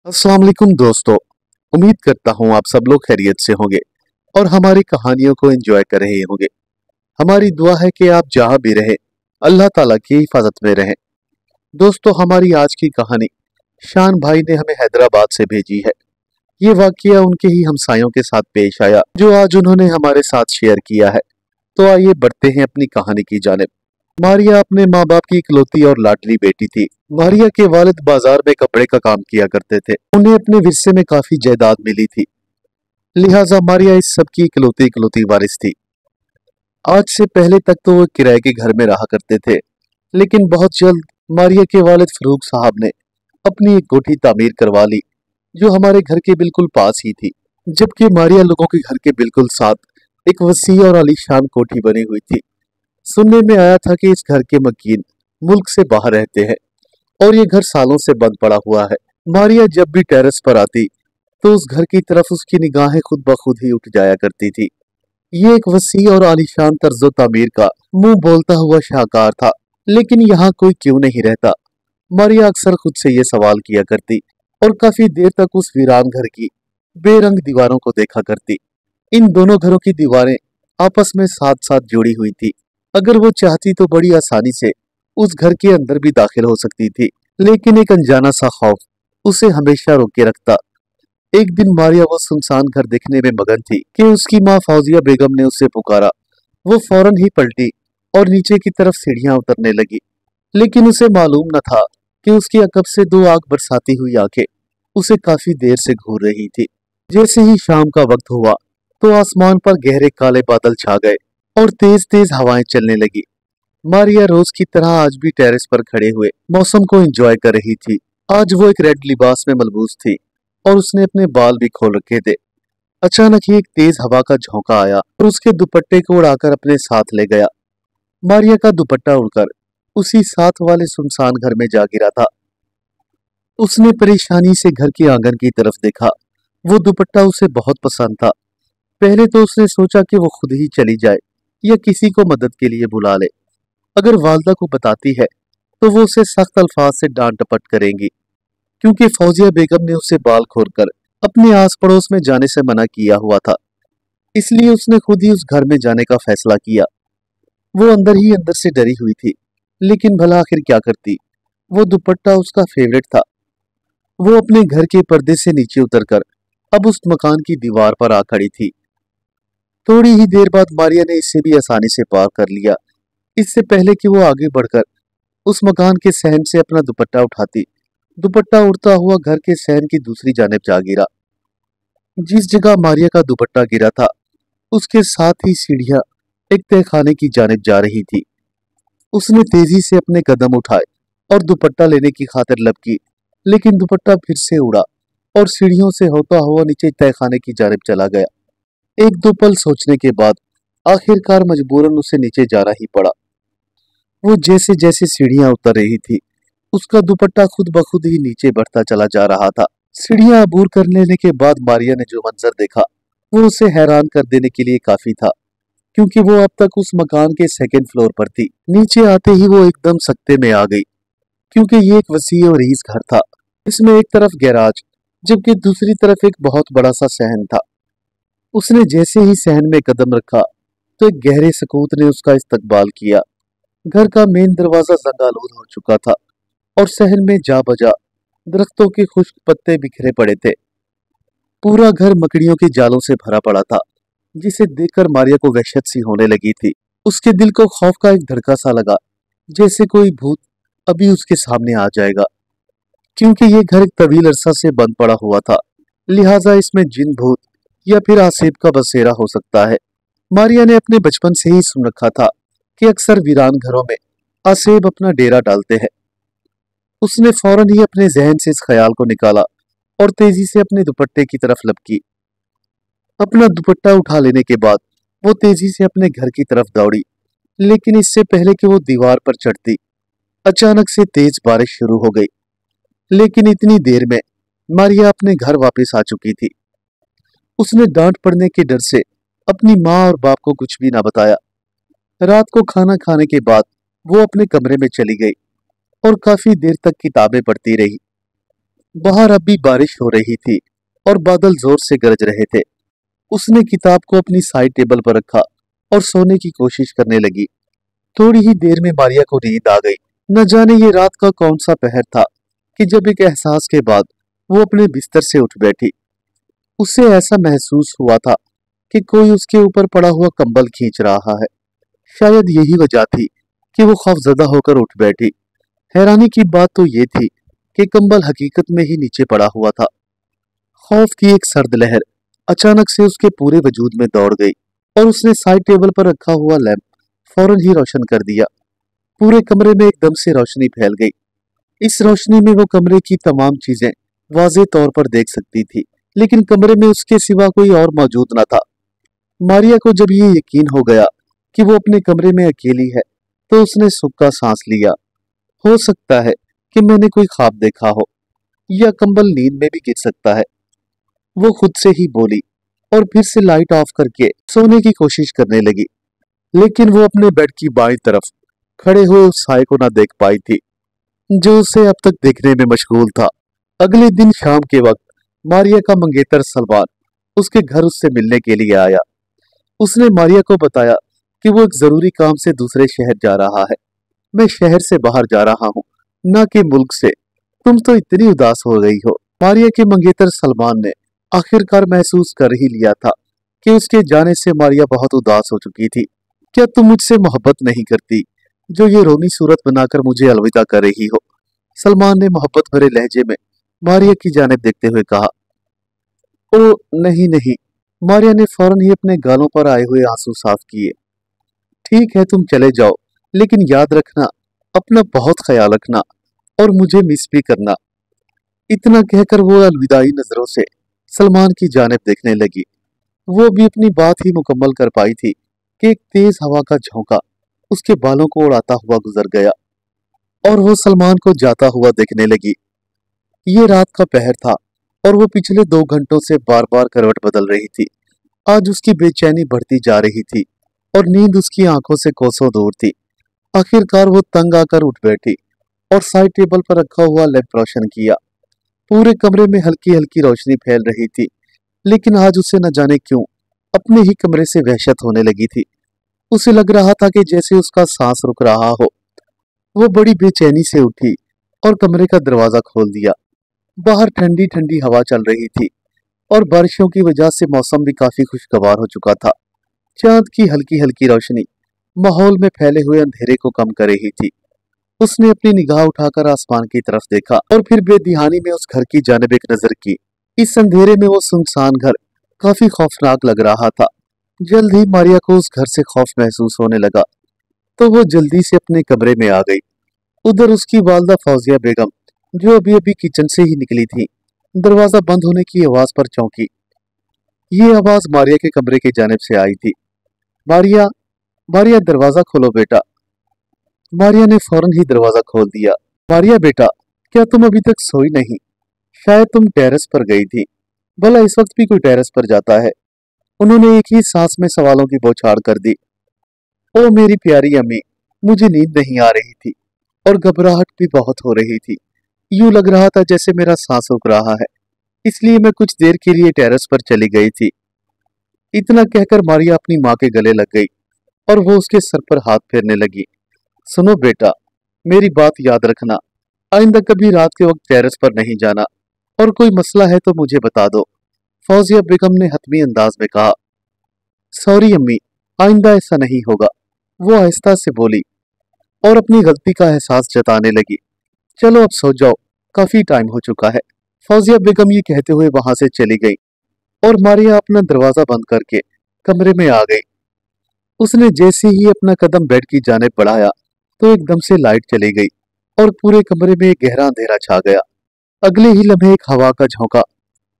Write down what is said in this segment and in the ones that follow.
अस्सलाम वालेकुम दोस्तों। उम्मीद करता हूँ आप सब लोग खैरियत से होंगे और हमारी कहानियों को एंजॉय कर रहे होंगे। हमारी दुआ है कि आप जहाँ भी रहें अल्लाह ताला की हिफाजत में रहें। दोस्तों, हमारी आज की कहानी शान भाई ने हमें हैदराबाद से भेजी है। ये वाकया उनके ही हमसायों के साथ पेश आया जो आज उन्होंने हमारे साथ शेयर किया है। तो आइए बढ़ते हैं अपनी कहानी की जानिब। मारिया अपने माँ बाप की इकलौती और लाडली बेटी थी। मारिया के वालिद बाजार में कपड़े का काम किया करते थे। उन्हें अपने विरसे में काफी जायदाद मिली थी, लिहाजा मारिया इस सब की इकलौती इकलौती वारिस थी। आज से पहले तक तो वो किराए के घर में रहा करते थे, लेकिन बहुत जल्द मारिया के वालिद फरूक साहब ने अपनी एक कोठी तामीर करवा ली जो हमारे घर के बिल्कुल पास ही थी। जबकि मारिया लोगों के घर के बिल्कुल साथ एक वसी और आलीशान कोठी बनी हुई थी। सुनने में आया था कि इस घर के मकीन मुल्क से बाहर रहते हैं और ये घर सालों से बंद पड़ा हुआ है। मारिया जब भी टेरेस पर आती तो उस घर की तरफ उसकी निगाहें खुद ब खुद ही उठ जाया करती थी। ये एक वसी और आलीशान तर्जो तामीर का मुंह बोलता हुआ शाहकार था, लेकिन यहाँ कोई क्यों नहीं रहता? मारिया अक्सर खुद से ये सवाल किया करती और काफी देर तक उस वीरान घर की बेरंग दीवारों को देखा करती। इन दोनों घरों की दीवारें आपस में साथ साथ जुड़ी हुई थी। अगर वो चाहती तो बड़ी आसानी से उस घर के अंदर भी दाखिल हो सकती थी, लेकिन एक अनजाना सा खौफ उसे हमेशा रोके रखता। एक दिन मारिया वो सुनसान घर देखने में मगन थी कि उसकी माँ फौजिया बेगम ने उसे पुकारा। वो फौरन ही पलटी और नीचे की तरफ सीढ़ियां उतरने लगी, लेकिन उसे मालूम न था कि उसकी अकब से दो आग बरसाती हुई आंखें उसे काफी देर से घूर रही थी। जैसे ही शाम का वक्त हुआ तो आसमान पर गहरे काले बादल छा गए और तेज तेज हवाएं चलने लगी। मारिया रोज की तरह आज भी टेरेस पर खड़े हुए मौसम को एंजॉय कर रही थी। आज वो एक रेड लिबास में मलबूस थी और उसने अपने बाल भी खोल रखे थे। अचानक ही एक तेज हवा का झोंका आया और उसके दुपट्टे को उड़ाकर अपने साथ ले गया। मारिया का दुपट्टा उड़कर उसी साथ वाले सुनसान घर में जा गिरा था। उसने परेशानी से घर के आंगन की तरफ देखा। वो दुपट्टा उसे बहुत पसंद था। पहले तो उसने सोचा कि वो खुद ही चली जाए या किसी को मदद के लिए बुला ले। अगर वालदा को बताती है तो वो उसे सख्त अल्फाज से डांट डपट करेंगी, क्योंकि फौजिया बेगम ने उसे बाल खोलकर अपने आस पड़ोस में जाने से मना किया हुआ था। इसलिए उसने खुद ही उस घर में जाने का फैसला किया। वो अंदर ही अंदर से डरी हुई थी, लेकिन भला आखिर क्या करती? वो दुपट्टा उसका फेवरेट था। वो अपने घर के पर्दे से नीचे उतरकर अब उस मकान की दीवार पर आ खड़ी थी। थोड़ी ही देर बाद मारिया ने इसे भी आसानी से पार कर लिया। इससे पहले कि वो आगे बढ़कर उस मकान के सहन से अपना दुपट्टा उठाती, दुपट्टा उड़ता हुआ घर के सहन की दूसरी जानिब जा गिरा। जिस जगह मारिया का दुपट्टा गिरा था उसके साथ ही सीढ़ियां एक तहखाने की जानिब जा रही थी। उसने तेजी से अपने कदम उठाए और दुपट्टा लेने की खातिर लब की, लेकिन दुपट्टा फिर से उड़ा और सीढ़ियों से होता हुआ नीचे तहखाने की जानिब चला गया। एक दो पल सोचने के बाद आखिरकार मजबूरन उसे नीचे जाना ही पड़ा। वो जैसे जैसे सीढ़ियां उतर रही थी उसका दुपट्टा खुद ब खुद ही नीचे बढ़ता चला जा रहा था। सीढ़ियां अबूर कर लेने के बाद मारिया ने जो मंजर देखा वो उसे हैरान कर देने के लिए काफी था, क्योंकि वो अब तक उस मकान के सेकंड फ्लोर पर थी। नीचे आते ही वो एकदम सकते में आ गई, क्योंकि ये एक वसी और रीस घर था। इसमें एक तरफ गैराज जबकि दूसरी तरफ एक बहुत बड़ा सा सहन था। उसने जैसे ही सहन में कदम रखा तो एक गहरे सकूत ने उसका इस्तकबाल किया। घर का मेन दरवाजा जंगालूद हो चुका था और सहन में जा बजा दरख्तों के खुश्क पत्ते बिखरे पड़े थे। पूरा घर मकड़ियों के जालों से भरा पड़ा था, जिसे देखकर मारिया को वहशत सी होने लगी थी। उसके दिल को खौफ का एक धड़का सा लगा, जैसे कोई भूत अभी उसके सामने आ जाएगा। क्योंकि ये घर एक तवील अरसा से बंद पड़ा हुआ था, लिहाजा इसमें जिन भूत या फिर आसेब का बसेरा हो सकता है। मारिया ने अपने बचपन से ही सुन रखा था कि अक्सर वीरान घरों में आसेब अपना डेरा डालते हैं। उसने फौरन ही अपने जहन से इस ख्याल को निकाला और तेजी से अपने दुपट्टे की तरफ लपकी। अपना दुपट्टा उठा लेने के बाद वो तेजी से अपने घर की तरफ दौड़ी, लेकिन इससे पहले कि वो दीवार पर चढ़ती अचानक से तेज बारिश शुरू हो गई। लेकिन इतनी देर में मारिया अपने घर वापस आ चुकी थी। उसने डांट पड़ने के डर से अपनी माँ और बाप को कुछ भी ना बताया। रात को खाना खाने के बाद वो अपने कमरे में चली गई और काफी देर तक किताबें पढ़ती रही। बाहर अब भी बारिश हो रही थी और बादल जोर से गरज रहे थे। उसने किताब को अपनी साइड टेबल पर रखा और सोने की कोशिश करने लगी। थोड़ी ही देर में मारिया को नींद आ गई। न जाने ये रात का कौन सा पहर था कि जब एक एहसास के बाद वो अपने बिस्तर से उठ बैठी। उसे ऐसा महसूस हुआ था कि कोई उसके ऊपर पड़ा हुआ कंबल खींच रहा है। शायद यही वजह थी कि वो खौफजदा होकर उठ बैठी। हैरानी की बात तो ये थी कि कंबल हकीकत में ही नीचे पड़ा हुआ था। खौफ की एक सर्द लहर अचानक से उसके पूरे वजूद में दौड़ गई और उसने साइड टेबल पर रखा हुआ लैंप फौरन ही रोशन कर दिया। पूरे कमरे में एकदम से रोशनी फैल गई। इस रोशनी में वो कमरे की तमाम चीजें वाज़ेह तौर पर देख सकती थी, लेकिन कमरे में उसके सिवा कोई और मौजूद न था। मारिया को जब ये यकीन हो गया कि वो अपने कमरे में अकेली है, तो उसने सुख का सांस लिया। हो सकता है कि मैंने कोई ख्वाब देखा हो, या कंबल नींद में भी गिर सकता है, वो खुद से ही बोली और फिर से लाइट ऑफ करके सोने की कोशिश करने लगी। लेकिन वो अपने बेड की बाईं तरफ खड़े हुए उस साए को ना देख पाई थी जो उसे अब तक देखने में मशगूल था। अगले दिन शाम के वक्त मारिया का मंगेतर सलमान उसके घर उससे मिलने के लिए आया। उसने मारिया को बताया कि वो एक जरूरी काम से दूसरे शहर जा रहा है। मैं शहर से बाहर जा रहा हूँ, न कि मुल्क से। तुम तो इतनी उदास हो गई हो। मारिया के मंगेतर सलमान ने आखिरकार महसूस कर ही लिया था कि उसके जाने से मारिया बहुत उदास हो चुकी थी। क्या तुम मुझसे मोहब्बत नहीं करती, जो ये रोनी सूरत बनाकर मुझे अलविदा कर रही हो? सलमान ने मोहब्बत भरे लहजे में मारिया की जानिब देखते हुए कहा। ओ नहीं नहीं, मारिया ने फौरन ही अपने गालों पर आए हुए आंसू साफ किए। ठीक है, तुम चले जाओ, लेकिन याद रखना, अपना बहुत ख्याल रखना और मुझे मिस भी करना। इतना कहकर वो अलविदाई नजरों से सलमान की जानिब देखने लगी। वो भी अपनी बात ही मुकम्मल कर पाई थी कि एक तेज हवा का झोंका उसके बालों को उड़ाता हुआ गुजर गया और वो सलमान को जाता हुआ देखने लगी। ये रात का पहर था और वो पिछले 2 घंटों से बार बार करवट बदल रही थी। आज उसकी बेचैनी बढ़ती जा रही थी और नींद उसकी आंखों से कोसों दूर थी। आखिरकार वो तंग आकर उठ बैठी और साइड टेबल पर रखा हुआ लैंप रोशन किया। पूरे कमरे में हल्की हल्की रोशनी फैल रही थी, लेकिन आज उसे न जाने क्यों अपने ही कमरे से वहशत होने लगी थी। उसे लग रहा था कि जैसे उसका सांस रुक रहा हो। वो बड़ी बेचैनी से उठी और कमरे का दरवाजा खोल दिया। बाहर ठंडी ठंडी हवा चल रही थी और बारिशों की वजह से मौसम भी काफी खुशगवार हो चुका था। चांद की हल्की हल्की रोशनी माहौल में फैले हुए अंधेरे को कम कर रही थी। उसने अपनी निगाह उठाकर आसमान की तरफ देखा और फिर बेदिहानी में उस घर की जानिब एक नजर की। इस अंधेरे में वो सुनसान घर काफी खौफनाक लग रहा था। जल्द ही मारिया को उस घर से खौफ महसूस होने लगा, तो वो जल्दी से अपने कमरे में आ गई। उधर उसकी वालदा फौजिया बेगम, जो अभी अभी किचन से ही निकली थी, दरवाजा बंद होने की आवाज पर चौंकी। ये आवाज मारिया के कमरे की जानिब से आई थी। मारिया, मारिया दरवाजा खोलो बेटा। मारिया ने फौरन ही दरवाजा खोल दिया। मारिया बेटा, क्या तुम अभी तक सोई नहीं? शायद तुम टेरेस पर गई थी। भला इस वक्त भी कोई टेरेस पर जाता है? उन्होंने एक ही सांस में सवालों की बौछार कर दी। ओ मेरी प्यारी अम्मी, मुझे नींद नहीं आ रही थी और घबराहट भी बहुत हो रही थी। यूं लग रहा था जैसे मेरा सांस रुक रहा है, इसलिए मैं कुछ देर के लिए टेरेस पर चली गई थी। इतना कहकर मारिया अपनी माँ के गले लग गई और वो उसके सर पर हाथ फेरने लगी। सुनो बेटा, मेरी बात याद रखना, आइंदा कभी रात के वक्त टेरेस पर नहीं जाना, और कोई मसला है तो मुझे बता दो। फौजिया बेगम ने हतमी अंदाज में कहा। सॉरी अम्मी, आइंदा ऐसा नहीं होगा, वो आहिस्ता से बोली और अपनी गलती का एहसास जताने लगी। चलो अब सो जाओ, काफी टाइम हो चुका है। फौजिया बेगम ये कहते हुए वहां से चली गई और मारिया अपना दरवाजा बंद करके कमरे में आ गई। उसने जैसे ही अपना कदम बेड की जानिब बढ़ाया तो एकदम से लाइट चली गई और पूरे कमरे में एक गहरा अंधेरा छा गया। अगले ही लम्हे एक हवा का झोंका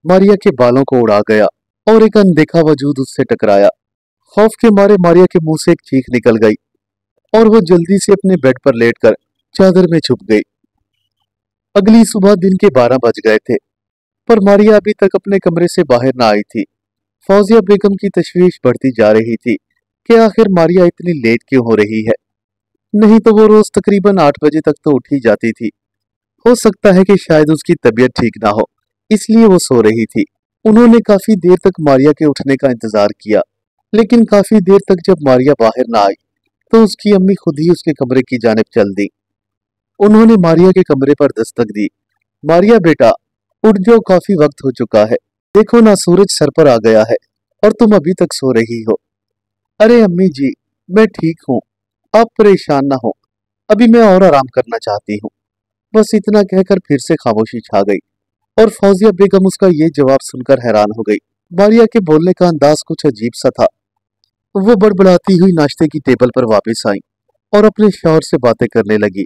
मारिया के बालों को उड़ा गया और एक अनदेखा वजूद उससे टकराया। खौफ के मारे मारिया के मुंह से एक चीख निकल गई और वो जल्दी से अपने बेड पर लेटकर चादर में छुप गई। अगली सुबह दिन के 12 बज गए थे, पर मारिया अभी तक अपने कमरे से बाहर ना आई थी। फौजिया बेगम की तशवीश बढ़ती जा रही थी कि आखिर मारिया इतनी लेट क्यों हो रही है। नहीं तो वो रोज तकरीबन 8 बजे तक तो उठ ही जाती थी। हो सकता है कि शायद उसकी तबीयत ठीक ना हो, इसलिए वो सो रही थी। उन्होंने काफी देर तक मारिया के उठने का इंतजार किया, लेकिन काफी देर तक जब मारिया बाहर ना आई तो उसकी अम्मी खुद ही उसके कमरे की जानिब चल दी। उन्होंने मारिया के कमरे पर दस्तक दी। मारिया बेटा, उठ जाओ, काफी वक्त हो चुका है। देखो ना, सूरज सर पर आ गया है और तुम अभी तक सो रही हो। अरे अम्मी जी, मैं ठीक हूँ, आप परेशान ना हो, अभी मैं और आराम करना चाहती हूँ। बस इतना कहकर फिर से खामोशी छा गई और फौजिया बेगम उसका ये जवाब सुनकर हैरान हो गई। मारिया के बोलने का अंदाज कुछ अजीब सा था। वो बड़बड़ाती हुई नाश्ते की टेबल पर वापस आई और अपने शौहर से बातें करने लगी।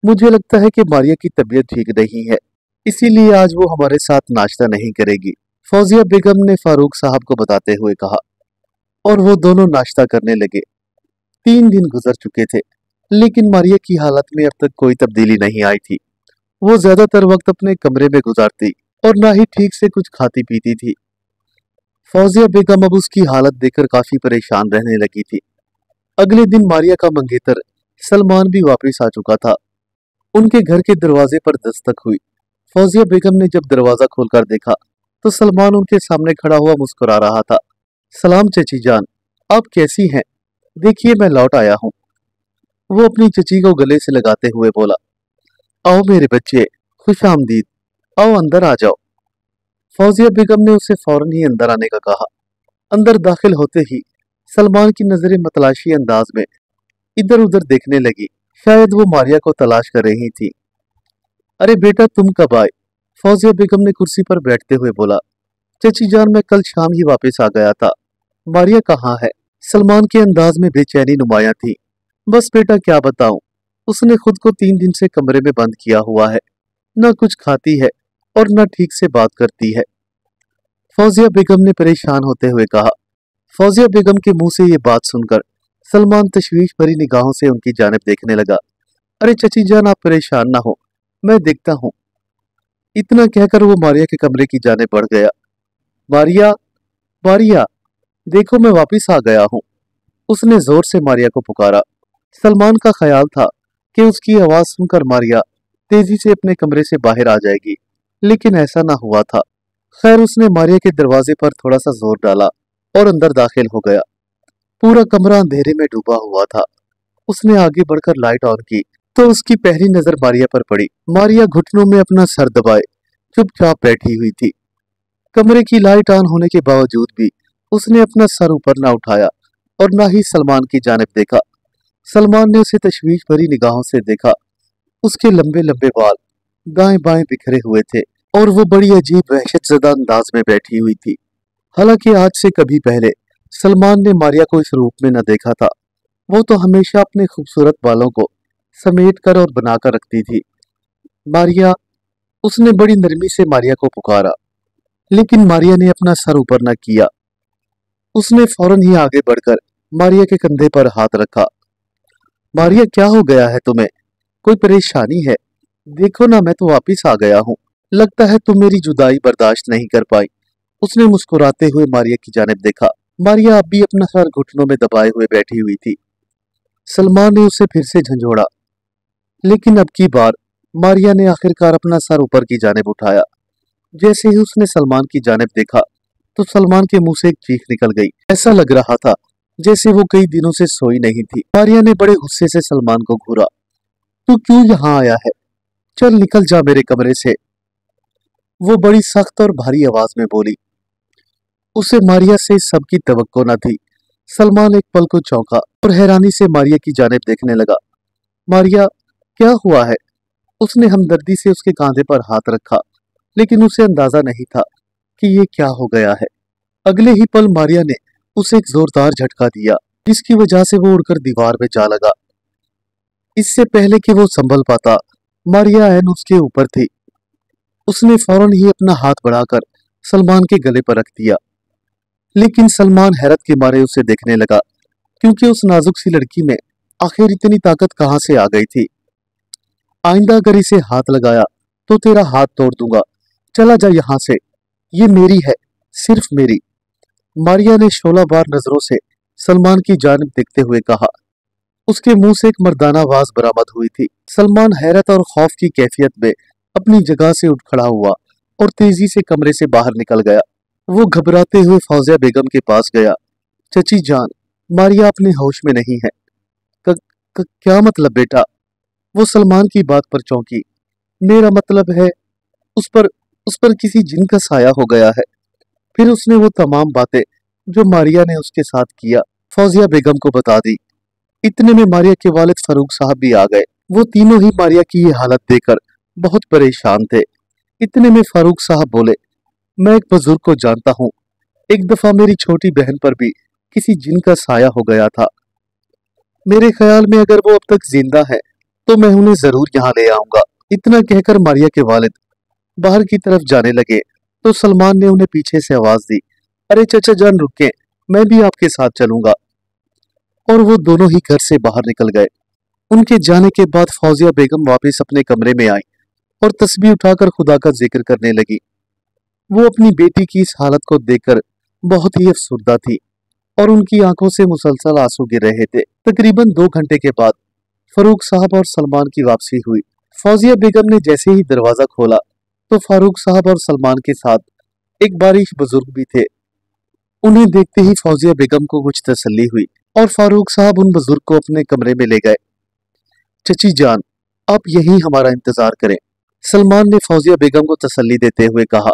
मुझे लगता है कि मारिया की तबीयत ठीक नहीं है, इसीलिए आज वो हमारे साथ नाश्ता नहीं करेगी, फौजिया बेगम ने फारूक साहब को बताते हुए कहा। और वो दोनों नाश्ता करने लगे। 3 दिन गुजर चुके थे, लेकिन मारिया की हालत में अब तक कोई तब्दीली नहीं आई थी। वो ज्यादातर वक्त अपने कमरे में गुजारती और ना ही ठीक से कुछ खाती पीती थी। फौजिया बेगम अब उसकी हालत देखकर काफी परेशान रहने लगी थी। अगले दिन मारिया का मंगेतर सलमान भी वापस आ चुका था। उनके घर के दरवाजे पर दस्तक हुई। फौजिया बेगम ने जब दरवाजा खोलकर देखा तो सलमान उनके सामने खड़ा हुआ मुस्कुरा रहा था। सलाम चची जान, आप कैसी हैं? देखिए मैं लौट आया हूँ। वो अपनी चची को गले से लगाते हुए बोला। आओ मेरे बच्चे, खुश आमदीद, आओ अंदर आ जाओ। फौजिया बेगम ने उसे फौरन ही अंदर आने का कहा। अंदर दाखिल होते ही सलमान की नजरें मतलाशी अंदाज में इधर उधर देखने लगी, शायद वो मारिया को तलाश कर रही थी। अरे बेटा, तुम कब आए? फौजिया बेगम ने कुर्सी पर बैठते हुए बोला। चची जान, मैं कल शाम ही वापस आ गया था। मारिया कहाँ है? सलमान के अंदाज में बेचैनी नुमाया थी। बस बेटा क्या बताऊं, उसने खुद को 3 दिन से कमरे में बंद किया हुआ है, न कुछ खाती है और न ठीक से बात करती है, फौजिया बेगम ने परेशान होते हुए कहा। फौजिया बेगम के मुंह से ये बात सुनकर सलमान तशवीश भरी निगाहों से उनकी जानिब देखने लगा। अरे चची जान, आप परेशान ना हो, मैं देखता हूँ। इतना कहकर वो मारिया के कमरे की जानिब बढ़ गया। मारिया, मारिया, देखो मैं वापिस आ गया हूँ, उसने जोर से मारिया को पुकारा। सलमान का ख्याल था कि उसकी आवाज सुनकर मारिया तेजी से अपने कमरे से बाहर आ जाएगी, लेकिन ऐसा ना हुआ था। खैर, उसने मारिया के दरवाजे पर थोड़ा सा जोर डाला और अंदर दाखिल हो गया। पूरा कमरा अंधेरे में डूबा हुआ था। उसने आगे बढ़कर लाइट ऑन की तो उसकी पहली नजर मारिया पर पड़ी। मारिया घुटनों में अपना सर दबाए चुपचाप बैठी हुई थी। कमरे की लाइट ऑन होने के बावजूद भी उसने अपना सर ऊपर ना उठाया और ना ही सलमान की जानिब देखा। सलमान ने उसे तशवीश भरी निगाहों से देखा। उसके लंबे लंबे बाल दाएं बाएं बिखरे हुए थे और वो बड़ी अजीब वहशतज़दा अंदाज में बैठी हुई थी। हालांकि आज से कभी पहले सलमान ने मारिया को इस रूप में न देखा था। वो तो हमेशा अपने खूबसूरत बालों को समेट कर और बनाकर रखती थी। मारिया, उसने बड़ी नरमी से मारिया को पुकारा, लेकिन मारिया ने अपना सर ऊपर न किया। उसने फौरन ही आगे बढ़कर मारिया के कंधे पर हाथ रखा। मारिया, क्या हो गया है तुम्हें? कोई परेशानी है? देखो ना, मैं तो वापिस आ गया हूँ। लगता है तुम मेरी जुदाई बर्दाश्त नहीं कर पाई। उसने मुस्कुराते हुए मारिया की जानिब देखा। मारिया अब भी अपना सर घुटनों में दबाए हुए बैठी हुई थी। सलमान ने उसे फिर से झंझोड़ा, लेकिन अब की बार मारिया ने आखिरकार अपना सर ऊपर की जानिब उठाया। जैसे ही उसने सलमान की जानिब देखा तो सलमान के मुंह से एक चीख निकल गई। ऐसा लग रहा था जैसे वो कई दिनों से सोई नहीं थी। मारिया ने बड़े गुस्से से सलमान को घूरा। तू क्यों यहाँ आया है? चल निकल जा मेरे कमरे से, वो बड़ी सख्त और भारी आवाज में बोली। उसे मारिया से सबकी तवक्को न थी। सलमान एक पल को चौंका और हैरानी से मारिया की जानिब देखने लगा। मारिया, क्या हुआ है? उसने हमदर्दी से उसके कांधे पर हाथ रखा, लेकिन उसे अंदाजा नहीं था कि ये क्या हो गया है। अगले ही पल मारिया ने उसे एक जोरदार झटका दिया, जिसकी वजह से वो उड़कर दीवार में जा लगा। इससे पहले कि वो संभल पाता, मारिया ऐन उसके ऊपर थी। उसने फौरन ही अपना हाथ बढ़ाकर सलमान के गले पर रख दिया, लेकिन सलमान हैरत के मारे उसे देखने लगा, क्योंकि उस नाजुक सी लड़की में आखिर इतनी ताकत कहां से आ गई थी। आइंदा अगर इसे हाथ लगाया तो तेरा हाथ तोड़ दूंगा, चला जा यहां से, ये मेरी है, सिर्फ मेरी, मारिया ने शोलाबार नजरों से सलमान की जानिब देखते हुए कहा। उसके मुंह से एक मर्दाना आवाज बरामद हुई थी। सलमान हैरत और खौफ की कैफियत में अपनी जगह से उठ खड़ा हुआ और तेजी से कमरे से बाहर निकल गया। वो घबराते हुए फौजिया बेगम के पास गया। चची जान, मारिया अपने होश में नहीं है। क्या मतलब बेटा? वो सलमान की बात पर चौंकी। मेरा मतलब है उस पर किसी जिन का साया हो गया है। फिर उसने वो तमाम बातें जो मारिया ने उसके साथ किया फौजिया बेगम को बता दी। इतने में मारिया के वालिद फारूक साहब भी आ गए। वो तीनों ही मारिया की ये हालत देखकर बहुत परेशान थे। इतने में फारूक साहब बोले, मैं एक बुजुर्ग को जानता हूँ। एक दफा मेरी छोटी बहन पर भी किसी जिन का साया हो गया था। मेरे ख्याल में अगर वो अब तक जिंदा है तो मैं उन्हें जरूर यहाँ ले आऊंगा। इतना कहकर मारिया के वालिद बाहर की तरफ जाने लगे तो सलमान ने उन्हें पीछे से आवाज दी, अरे चचा जान रुकें, मैं भी आपके साथ चलूंगा। और वो दोनों ही घर से बाहर निकल गए। उनके जाने के बाद फौजिया बेगम वापस अपने कमरे में आई और तस्बीह उठाकर खुदा का जिक्र करने लगी। वो अपनी बेटी की इस हालत को देखकर बहुत ही अफसुर्दा थी और उनकी आंखों से मुसलसल आंसू गिर रहे थे। तकरीबन 2 घंटे के बाद फारूक साहब और सलमान की वापसी हुई। फौजिया बेगम ने जैसे ही दरवाजा खोला तो फारूक साहब और सलमान के साथ एक बारिश बुजुर्ग भी थे। उन्हें देखते ही फौजिया बेगम को कुछ तसल्ली हुई और फारूक साहब उन बुजुर्ग को अपने कमरे में ले गए। चची जान, आप यहीं हमारा इंतजार करें, सलमान ने फौजिया बेगम को तसल्ली देते हुए कहा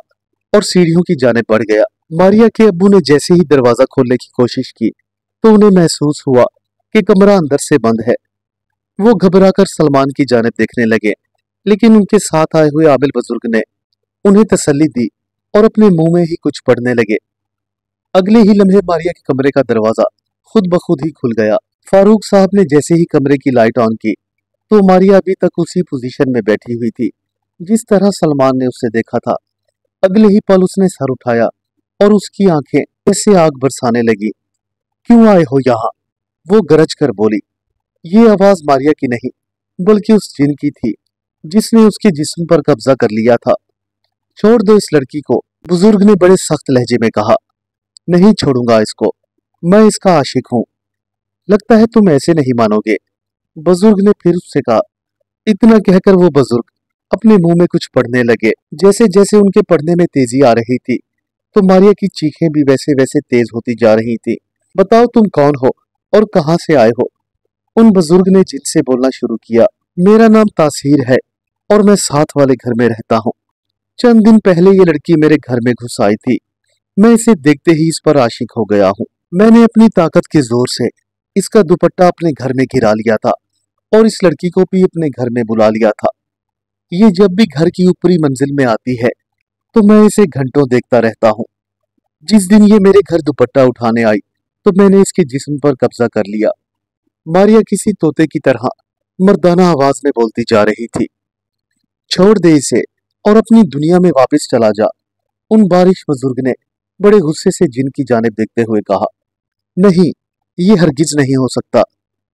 और सीढ़ियों की जाने बढ़ गया। मारिया के अब्बू ने जैसे ही दरवाजा खोलने की कोशिश की तो उन्हें महसूस हुआ कि कमरा अंदर से बंद है। वो घबराकर सलमान की जानिब देखने लगे, लेकिन उनके साथ आए हुए आबिल बुजुर्ग ने उन्हें तसल्ली दी और अपने मुंह में ही कुछ पढ़ने लगे। अगले ही लम्हे मारिया के कमरे का दरवाजा खुद ब खुद ही खुल गया। फारूक साहब ने जैसे ही कमरे की लाइट ऑन की तो मारिया अभी तक उसी पोजीशन में बैठी हुई थी जिस तरह सलमान ने उसे देखा था। अगले ही पल उसने सर उठाया और उसकी आंखें ऐसे आग बरसाने लगी। क्यों आए हो यहाँ? वो गरज कर बोली। ये आवाज मारिया की नहीं बल्कि उस जिन की थी जिसने उसके जिस्म पर कब्जा कर लिया था। छोड़ दो इस लड़की को, बुजुर्ग ने बड़े सख्त लहजे में कहा। नहीं छोड़ूंगा इसको, मैं इसका आशिक हूँ। लगता है तुम ऐसे नहीं मानोगे, बुजुर्ग ने फिर उससे कहा। इतना कहकर वो बुजुर्ग अपने मुंह में कुछ पढ़ने लगे। जैसे जैसे उनके पढ़ने में तेजी आ रही थी तो मारिया की चीखें भी वैसे वैसे तेज होती जा रही थी। बताओ तुम कौन हो और कहां से आए हो? उन बुजुर्ग ने जिद से बोलना शुरू किया। मेरा नाम तासीर है और मैं साथ वाले घर में रहता हूँ। चंद दिन पहले ये लड़की मेरे घर में घुस आई थी। मैं इसे देखते ही इस पर आशिक हो गया हूँ। मैंने अपनी ताकत के जोर से इसका दुपट्टा अपने घर में गिरा लिया था और इस लड़की को भी अपने घर में बुला लिया था। ये जब भी घर की ऊपरी मंजिल में आती है तो मैं इसे घंटों देखता रहता हूँ। जिस दिन ये मेरे घर दुपट्टा उठाने आई तो मैंने इसके जिस्म पर कब्जा कर लिया। मारिया किसी तोते की तरह मर्दाना आवाज में बोलती जा रही थी। छोड़ दे इसे और अपनी दुनिया में वापस चला जा, उन बारिश बुजुर्ग ने बड़े गुस्से से जिन की जानिब देखते हुए कहा। नहीं, ये हरगिज नहीं हो सकता।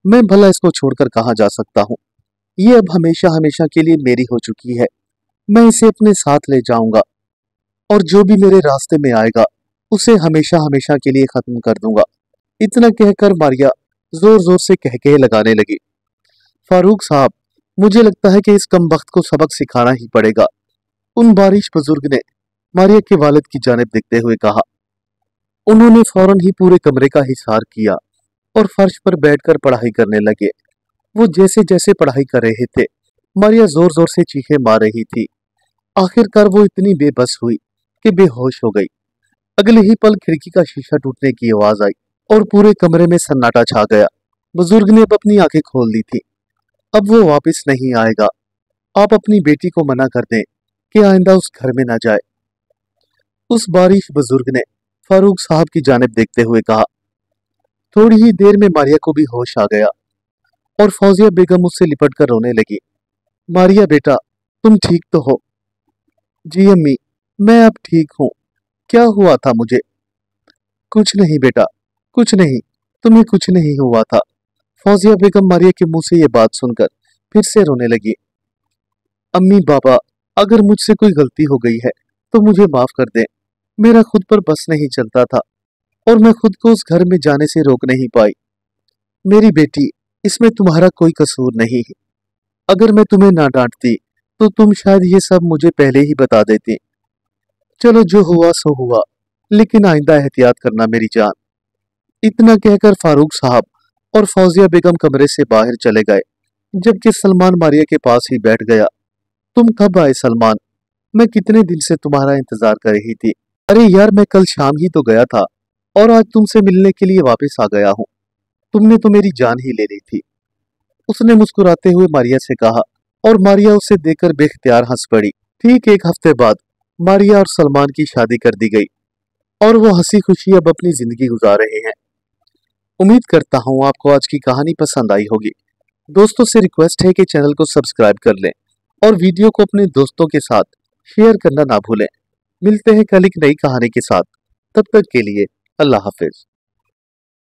मैं भला इसको छोड़कर कहाँ जा सकता हूँ? ये अब हमेशा हमेशा के लिए मेरी हो चुकी है। मैं इसे अपने साथ ले जाऊंगा और जो भी मेरे रास्ते में आएगा उसे हमेशा हमेशा के लिए खत्म कर दूंगा। इतना कहकर मारिया जोर जोर से कहके लगाने लगी। फारूक साहब, मुझे लगता है कि इस कमबख्त को सबक सिखाना ही पड़ेगा, उन बारिश बुजुर्ग ने मारिया के वालिद की जानिब देखते हुए कहा। उन्होंने फौरन ही पूरे कमरे का हिसार किया और फर्श पर बैठकर पढ़ाई करने लगे। वो जैसे जैसे पढ़ाई कर रहे थे मारिया जोर जोर से चीखें मार रही थी। आखिरकार वो इतनी बेबस हुई कि बेहोश हो गई। अगले ही पल खिड़की का शीशा टूटने की आवाज आई और पूरे कमरे में सन्नाटा छा गया। बुजुर्ग ने अब अपनी आंखें खोल दी थी। अब वो वापस नहीं आएगा। आप अपनी बेटी को मना कर दें कि आइंदा उस घर में ना जाए, उस बारिश बुजुर्ग ने फारूक साहब की जानिब देखते हुए कहा। थोड़ी ही देर में मारिया को भी होश आ गया और फौजिया बेगम उससे लिपट कर रोने लगी। मारिया बेटा, तुम ठीक तो हो? जी अम्मी, मैं अब ठीक हूँ। क्या हुआ था मुझे? कुछ नहीं बेटा, कुछ नहीं, तुम्हें कुछ नहीं हुआ था। फौजिया बेगम मारिया के मुंह से ये बात सुनकर फिर से रोने लगी। अम्मी बाबा, अगर मुझसे कोई गलती हो गई है तो मुझे माफ कर दें। मेरा खुद पर बस नहीं चलता था और मैं खुद को उस घर में जाने से रोक नहीं पाई। मेरी बेटी, इसमें तुम्हारा कोई कसूर नहीं है। अगर मैं तुम्हें ना डांटती तो तुम शायद ये सब मुझे पहले ही बता देती। चलो जो हुआ सो हुआ, लेकिन आइंदा एहतियात करना मेरी जान। इतना कहकर फारूक साहब और फौजिया बेगम कमरे से बाहर चले गए, जबकि सलमान मारिया के पास ही बैठ गया। तुम कब आए सलमान? मैं कितने दिन से तुम्हारा इंतजार कर रही थी। अरे यार, मैं कल शाम ही तो गया था और आज तुमसे मिलने के लिए वापस आ गया हूँ। तुमने तो मेरी जान ही ले ली थी, उसने मुस्कुराते हुए मारिया से कहा, और मारिया उसे देखकर बेख्तियार हंस पड़ी। ठीक एक हफ्ते बाद मारिया और सलमान की शादी कर दी गई और वो हंसी खुशी अब अपनी जिंदगी गुजार रहे हैं। उम्मीद करता हूँ आपको आज की कहानी पसंद आई होगी। दोस्तों से रिक्वेस्ट है कि चैनल को सब्सक्राइब कर लें और वीडियो को अपने दोस्तों के साथ शेयर करना ना भूलें। मिलते हैं कल एक नई कहानी के साथ, तब तक के लिए अल्लाह हाफिज।